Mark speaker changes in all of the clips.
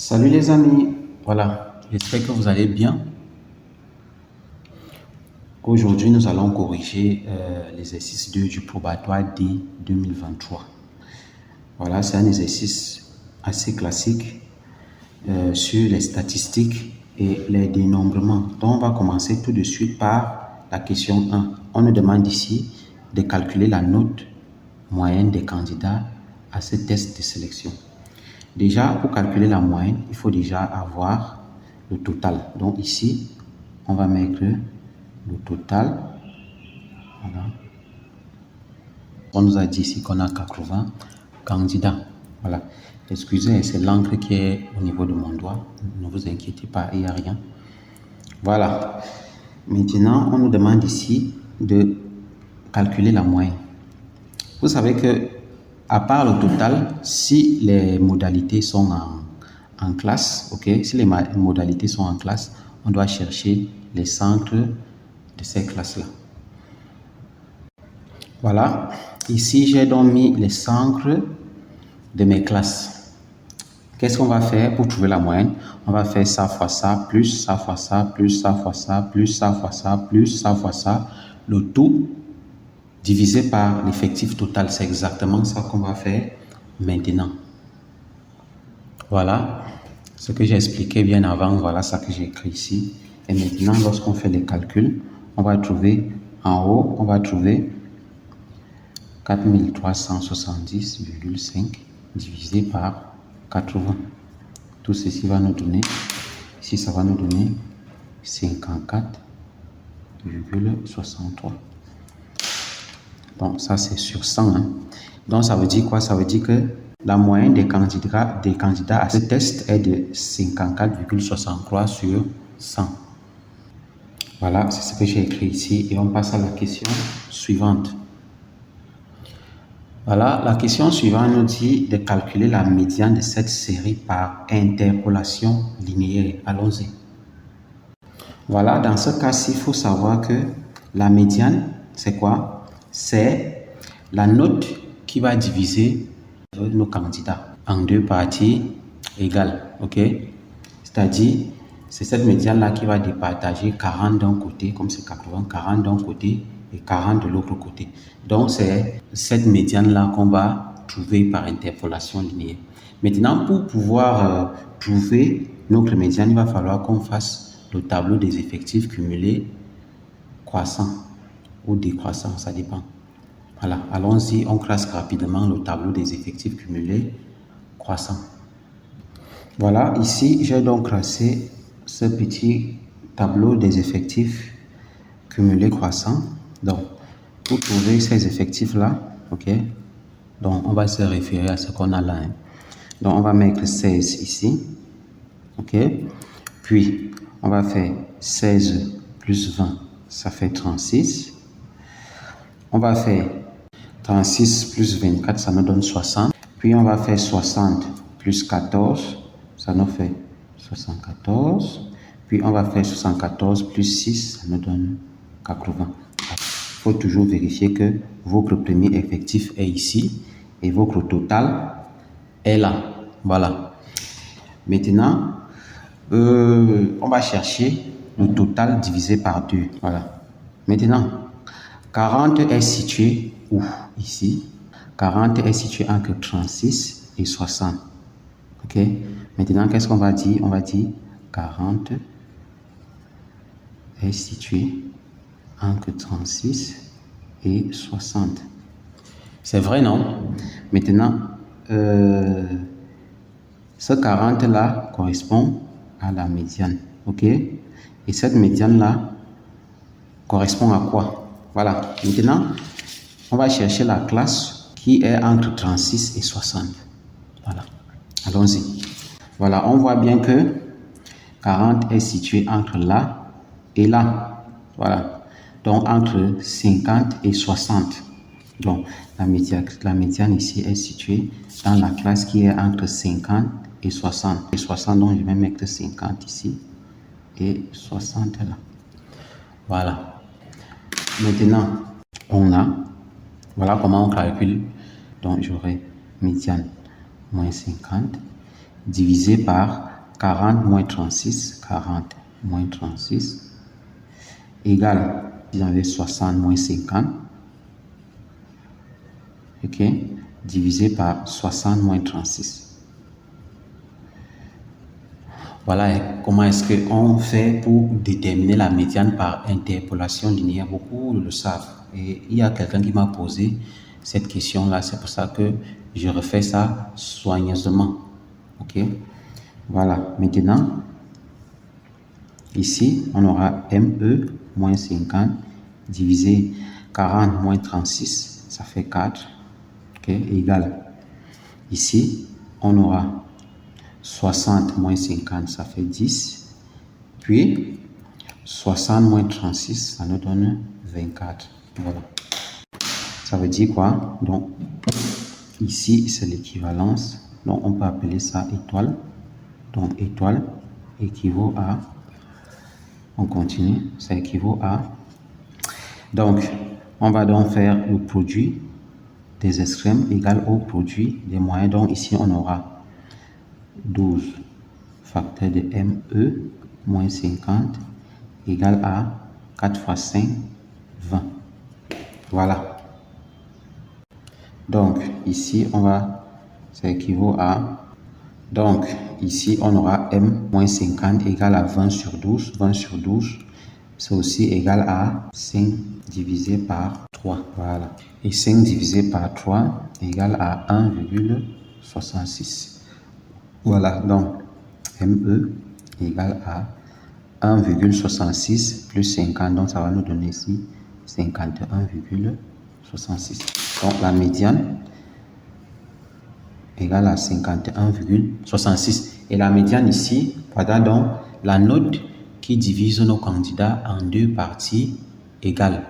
Speaker 1: Salut les amis, voilà, j'espère que vous allez bien. Aujourd'hui, nous allons corriger l'exercice 2 du probatoire D 2023. Voilà, c'est un exercice assez classique sur les statistiques et les dénombrements. Donc, on va commencer tout de suite par la question 1. On nous demande ici de calculer la note moyenne des candidats à ce test de sélection. Déjà, pour calculer la moyenne, il faut déjà avoir le total. Donc ici, on va mettre le total. Voilà. On nous a dit ici qu'on a 80 candidats. Voilà. Excusez, c'est l'encre qui est au niveau de mon doigt. Ne vous inquiétez pas, il n'y a rien. Voilà. Maintenant, on nous demande ici de calculer la moyenne. Vous savez que, à part le total, si les modalités sont en classe, ok, si les modalités sont en classe, on doit chercher les centres de ces classes-là. Voilà, ici j'ai donc mis les centres de mes classes. Qu'est-ce qu'on va faire pour trouver la moyenne? On va faire ça fois ça, plus ça fois ça, plus ça fois ça, plus ça fois ça, plus ça fois ça. Le tout divisé par l'effectif total. C'est exactement ça qu'on va faire maintenant. Voilà ce que j'ai expliqué bien avant. Voilà ça que j'ai écrit ici. Et maintenant, lorsqu'on fait les calculs, on va trouver en haut, on va trouver 4370,5 divisé par 80. Tout ceci va nous donner, ici ça va nous donner 54,63. Donc ça c'est sur 100. Hein. Donc ça veut dire quoi? Ça veut dire que la moyenne des candidats à ce test est de 54,63 sur 100. Voilà, c'est ce que j'ai écrit ici. Et on passe à la question suivante. Voilà, la question suivante nous dit de calculer la médiane de cette série par interpolation linéaire. Allons-y. Voilà, dans ce cas-ci, il faut savoir que la médiane, c'est quoi? C'est la note qui va diviser nos candidats en deux parties égales, ok? C'est-à-dire, c'est cette médiane-là qui va départager 40 d'un côté, comme c'est 80, 40 d'un côté et 40 de l'autre côté. Donc, c'est cette médiane-là qu'on va trouver par interpolation linéaire. Maintenant, pour pouvoir trouver notre médiane, il va falloir qu'on fasse le tableau des effectifs cumulés croissants ou décroissants, ça dépend. Voilà, allons-y, on classe rapidement le tableau des effectifs cumulés croissants. Voilà, ici, j'ai donc classé ce petit tableau des effectifs cumulés croissants. Donc, pour trouver ces effectifs-là, ok, donc on va se référer à ce qu'on a là. Hein. Donc, on va mettre 16 ici, ok, puis on va faire 16 plus 20, ça fait 36. On va faire 36 plus 24, ça nous donne 60. Puis on va faire 60 plus 14, ça nous fait 74. Puis on va faire 74 plus 6, ça nous donne 80. Il faut toujours vérifier que votre premier effectif est ici et votre total est là. Voilà. Maintenant, on va chercher le total divisé par 2. Voilà. Maintenant, 40 est situé où? Ici. 40 est situé entre 36 et 60. Ok? Maintenant, qu'est-ce qu'on va dire? On va dire 40 est situé entre 36 et 60. C'est vrai, non? Maintenant, ce 40-là correspond à la médiane. Ok? Et cette médiane-là correspond à quoi? Voilà. Maintenant, on va chercher la classe qui est entre 36 et 60. Voilà. Allons-y. Voilà, on voit bien que 40 est situé entre là et là. Voilà. Donc, entre 50 et 60. Donc, la médiane ici est située dans la classe qui est entre 50 et 60. Et 60, donc je vais mettre 50 ici et 60 là. Voilà. Maintenant, voilà comment on calcule. Donc, j'aurai médiane moins 50 divisé par 40 moins 36, 40 moins 36, égale, vous avez 60 moins 50, ok, divisé par 60 moins 36. Voilà comment est-ce qu'on fait pour déterminer la médiane par interpolation linéaire. Beaucoup le savent. Et il y a quelqu'un qui m'a posé cette question-là. C'est pour ça que je refais ça soigneusement. Ok? Voilà. Maintenant, ici, on aura ME moins 50 divisé 40 moins 36. Ça fait 4. Ok? Égal. Ici, on aura 60 moins 50, ça fait 10. Puis, 60 moins 36, ça nous donne 24. Voilà. Ça veut dire quoi? Donc, ici, c'est l'équivalence. Donc, on peut appeler ça étoile. Donc, étoile équivaut à... On continue. Ça équivaut à... Donc, on va donc faire le produit des extrêmes égal au produit des moyens. Donc, ici, on aura 12 facteur de ME moins 50 égale à 4 fois 5, 20. Voilà. Donc, ici, ça équivaut à... Donc, ici, on aura M moins 50 égale à 20 sur 12. 20 sur 12, c'est aussi égal à 5 divisé par 3. Voilà. Et 5 divisé par 3 égale à 1,66. Voilà, donc ME égale à 1,66 plus 50, donc ça va nous donner ici 51,66. Donc la médiane égale à 51,66. Et la médiane ici, voilà donc la note qui divise nos candidats en deux parties égales.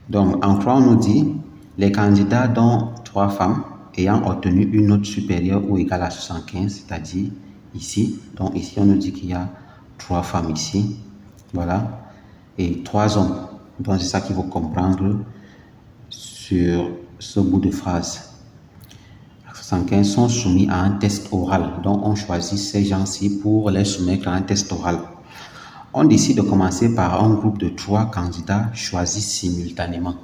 Speaker 1: Donc en 3, on nous dit les candidats dont 3 femmes ayant obtenu une note supérieure ou égale à 75, c'est-à-dire ici. Donc ici, on nous dit qu'il y a 3 femmes ici. Voilà. Et 3 hommes. Donc c'est ça qu'il faut comprendre sur ce bout de phrase. 75 sont soumis à un test oral. Donc on choisit ces gens-ci pour les soumettre à un test oral. On décide de commencer par un groupe de 3 candidats choisis simultanément.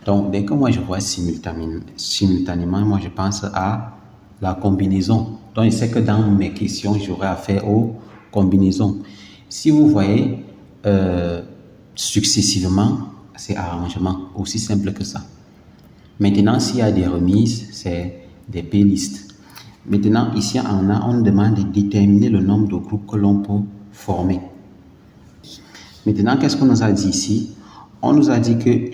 Speaker 1: Donc, dès que moi je vois simultanément, moi je pense à la combinaison. Donc, je sais que dans mes questions, j'aurai affaire aux combinaisons. Si vous voyez successivement, c'est arrangement, aussi simple que ça. Maintenant, s'il y a des remises, c'est des playlists. Maintenant, ici, on demande de déterminer le nombre de groupes que l'on peut former. Maintenant, qu'est-ce qu'on nous a dit ici? On nous a dit que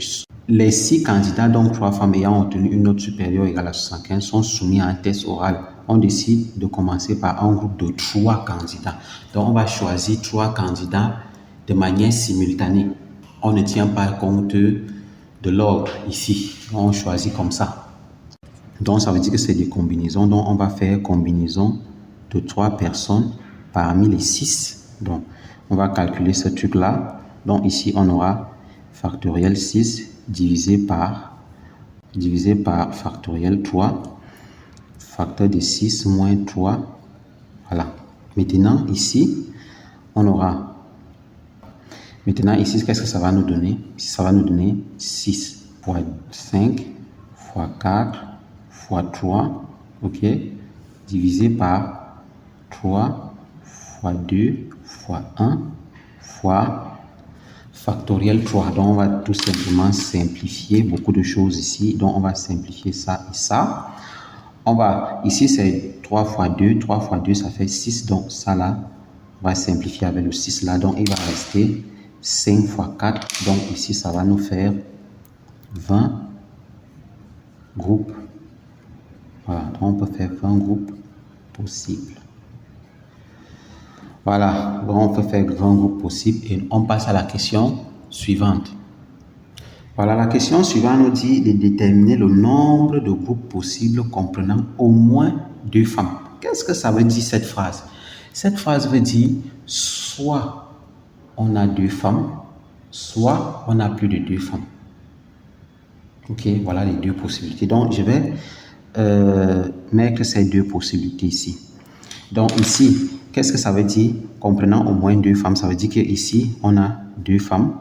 Speaker 1: les 6 candidats, donc 3 femmes ayant obtenu une note supérieure ou égale à 75, sont soumis à un test oral. On décide de commencer par un groupe de 3 candidats. Donc, on va choisir 3 candidats de manière simultanée. On ne tient pas compte de l'ordre ici. On choisit comme ça. Donc, ça veut dire que c'est des combinaisons. Donc, on va faire combinaison de 3 personnes parmi les 6. Donc, on va calculer ce truc-là. Donc, ici, on aura factoriel 6 divisé par factoriel 3, facteur de 6 moins 3. Voilà. Maintenant, ici, on aura... Maintenant, ici, qu'est-ce que ça va nous donner? Ça va nous donner 6 fois 5 fois 4 fois 3, ok, divisé par 3 fois 2 fois 1 fois factoriel 3. Donc, on va tout simplement simplifier beaucoup de choses ici. Donc, on va simplifier ça et ça. Ici, c'est 3 fois 2. 3 fois 2, ça fait 6. Donc, ça là, on va simplifier avec le 6 là. Donc, il va rester 5 fois 4. Donc, ici, ça va nous faire 20 groupes. Voilà. Donc, on peut faire 20 groupes possibles. Voilà, bon, on peut faire grand groupe possible et on passe à la question suivante. Voilà, la question suivante nous dit de déterminer le nombre de groupes possibles comprenant au moins 2 femmes. Qu'est-ce que ça veut dire cette phrase? Cette phrase veut dire soit on a 2 femmes, soit on a plus de 2 femmes. Ok, voilà les 2 possibilités. Donc, je vais mettre ces 2 possibilités ici. Donc, ici, qu'est-ce que ça veut dire? Comprenant au moins 2 femmes, ça veut dire qu'ici, on a 2 femmes.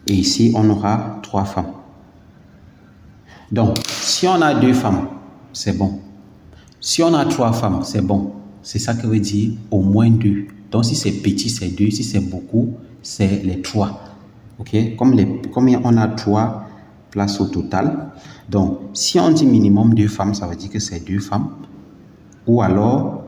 Speaker 1: Et ici, on aura 3 femmes. Donc, si on a 2 femmes, c'est bon. Si on a 3 femmes, c'est bon. C'est ça que veut dire au moins 2. Donc, si c'est petit, c'est 2. Si c'est beaucoup, c'est les 3. OK? Comme on a 3 places au total. Donc, si on dit minimum 2 femmes, ça veut dire que c'est 2 femmes. Ou alors,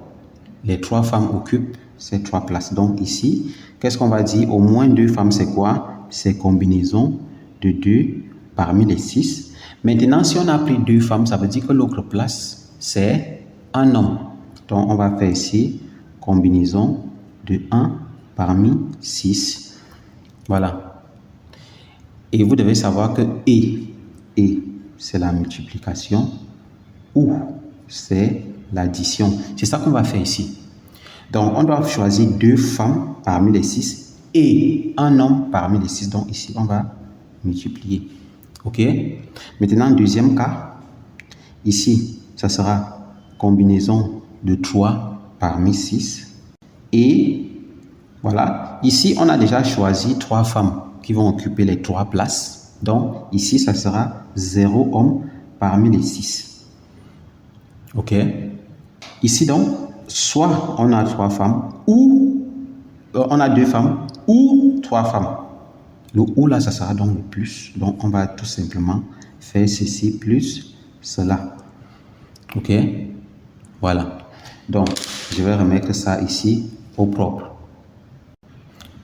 Speaker 1: les 3 femmes occupent ces 3 places. Donc, ici, qu'est-ce qu'on va dire? Au moins 2 femmes, c'est quoi? C'est combinaison de 2 parmi les 6. Maintenant, si on a pris 2 femmes, ça veut dire que l'autre place, c'est un homme. Donc, on va faire ici combinaison de 1 parmi 6. Voilà. Et vous devez savoir que et c'est la multiplication, ou c'est l'addition. C'est ça qu'on va faire ici. Donc, on doit choisir 2 femmes parmi les 6 et un homme parmi les 6. Donc, ici, on va multiplier. OK? Maintenant, deuxième cas. Ici, ça sera combinaison de 3 parmi 6. Et voilà. Ici, on a déjà choisi 3 femmes qui vont occuper les 3 places. Donc, ici, ça sera 0 homme parmi les 6. OK? Ici, donc, soit on a 3 femmes, ou on a 2 femmes, ou 3 femmes. Le ou là, ça sera donc le plus. Donc, on va tout simplement faire ceci plus cela. OK? Voilà. Donc, je vais remettre ça ici au propre.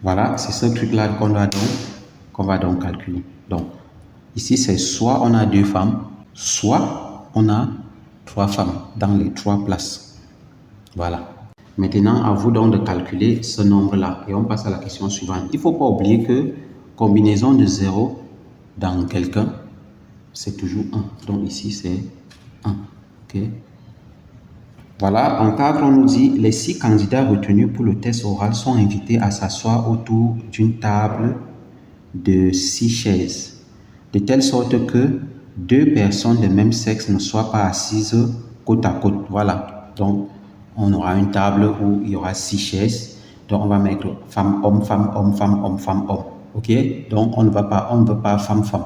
Speaker 1: Voilà, c'est ce truc-là qu'on va donc calculer. Donc, ici, c'est soit on a 2 femmes, soit on a 3 femmes dans les 3 places. Voilà. Maintenant, à vous donc de calculer ce nombre-là. Et on passe à la question suivante. Il ne faut pas oublier que combinaison de 0 dans quelqu'un, c'est toujours 1. Donc ici, c'est 1. OK? Voilà, en cadre, on nous dit les 6 candidats retenus pour le test oral sont invités à s'asseoir autour d'une table de 6 chaises, de telle sorte que 2 personnes de même sexe ne soient pas assises côte à côte. Voilà, donc on aura une table où il y aura 6 chaises. Donc on va mettre femme, homme, femme, homme, femme, homme, femme, homme. OK? Donc on ne veut pas femme, femme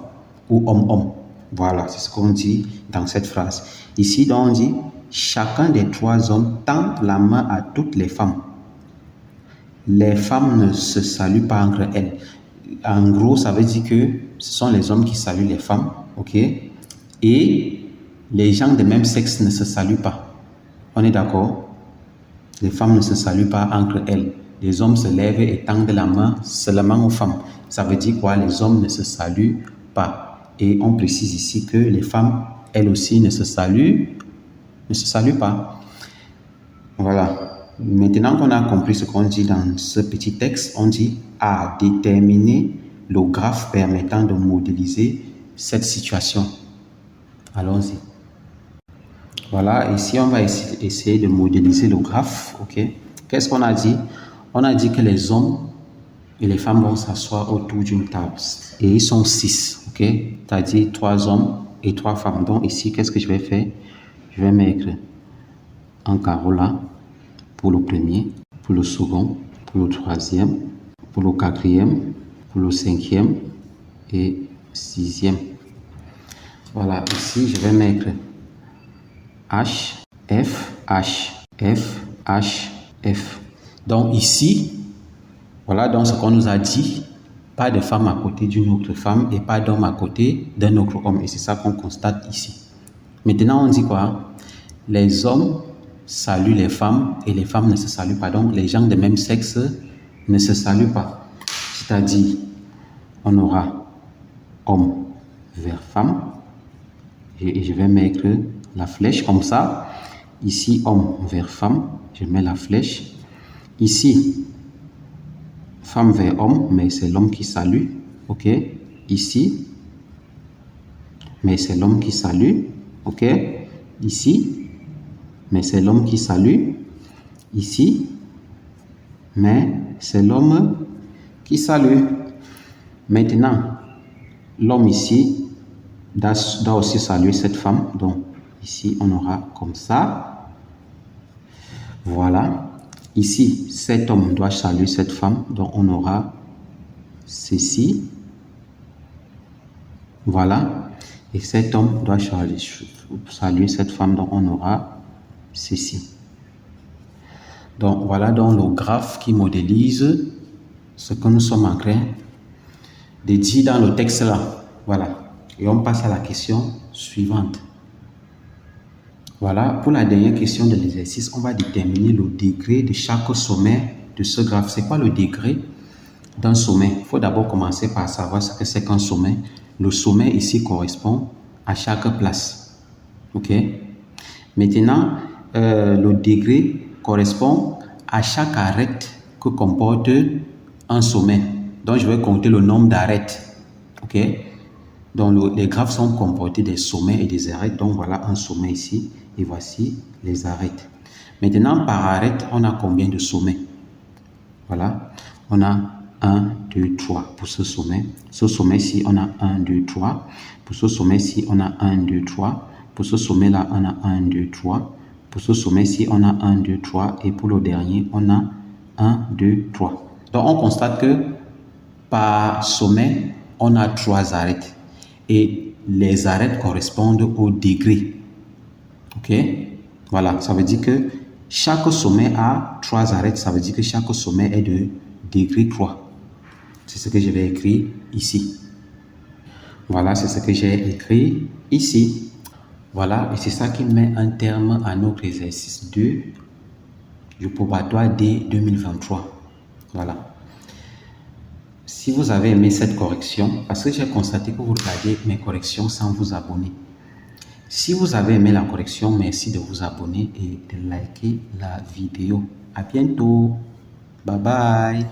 Speaker 1: ou homme, homme. Voilà, c'est ce qu'on dit dans cette phrase. Ici, donc on dit chacun des 3 hommes tend la main à toutes les femmes. Les femmes ne se saluent pas entre elles. En gros, ça veut dire que ce sont les hommes qui saluent les femmes, OK? Et les gens de même sexe ne se saluent pas. On est d'accord? Les femmes ne se saluent pas entre elles. Les hommes se lèvent et tendent la main seulement aux femmes. Ça veut dire quoi? Les hommes ne se saluent pas. Et on précise ici que les femmes, elles aussi, ne se saluent pas. Voilà. Maintenant qu'on a compris ce qu'on dit dans ce petit texte, on dit à déterminer le graphe permettant de modéliser cette situation. Allons-y. Voilà, ici on va essayer de modéliser le graphe. OK? Qu'est-ce qu'on a dit? On a dit que les hommes et les femmes vont s'asseoir autour d'une table. Et ils sont 6. OK? C'est-à-dire 3 hommes et 3 femmes. Donc ici, qu'est-ce que je vais faire? Je vais mettre un carreau là pour le premier, pour le second, pour le troisième, pour le quatrième, pour le cinquième et sixième. Voilà, ici je vais mettre H, F, H, F, H, F. Donc ici, voilà donc ce qu'on nous a dit, pas de femme à côté d'une autre femme et pas d'homme à côté d'un autre homme. Et c'est ça qu'on constate ici. Maintenant, on dit quoi? Les hommes saluent les femmes et les femmes ne se saluent pas. Donc, les gens de même sexe ne se saluent pas. C'est-à-dire, on aura homme vers femme. Et je vais mettre la flèche comme ça. Ici, homme vers femme. Je mets la flèche. Ici, femme vers homme, mais c'est l'homme qui salue. OK? Ici, mais c'est l'homme qui salue. OK? Ici, mais c'est l'homme qui salue. Ici, mais c'est l'homme qui salue. Maintenant, l'homme ici doit aussi saluer cette femme. Donc, ici, on aura comme ça. Voilà. Ici, cet homme doit saluer cette femme, donc on aura ceci. Voilà. Et cet homme doit saluer cette femme, donc on aura ceci. Donc voilà donc le graphe qui modélise ce que nous sommes en train de dire dans le texte là. Voilà. Et on passe à la question suivante. Voilà, pour la dernière question de l'exercice, on va déterminer le degré de chaque sommet de ce graphe. C'est quoi le degré d'un sommet? Il faut d'abord commencer par savoir ce que c'est qu'un sommet. Le sommet ici correspond à chaque place. OK? Maintenant, le degré correspond à chaque arête que comporte un sommet. Donc, je vais compter le nombre d'arêtes. OK? Donc, les graphes sont composés des sommets et des arêtes. Donc, voilà un sommet ici. Et voici les arêtes. Maintenant, par arête, on a combien de sommets? Voilà. On a 1, 2, 3 pour ce sommet. Ce sommet-ci, on a 1, 2, 3. Pour ce sommet-ci, on a 1, 2, 3. Pour ce sommet-là, on a 1, 2, 3. Pour ce sommet-ci, on a 1, 2, 3. Et pour le dernier, on a 1, 2, 3. Donc, on constate que par sommet, on a 3 arêtes. Et les arêtes correspondent au degré. OK? Voilà, ça veut dire que chaque sommet a 3 arêtes. Ça veut dire que chaque sommet est de degré 3. C'est ce que je vais écrire ici. Voilà, c'est ce que j'ai écrit ici. Voilà, et c'est ça qui met un terme à notre exercice 2 du probatoire D 2023. Voilà. Si vous avez aimé cette correction, parce que j'ai constaté que vous regardez mes corrections sans vous abonner. Si vous avez aimé la correction, merci de vous abonner et de liker la vidéo. À bientôt. Bye bye.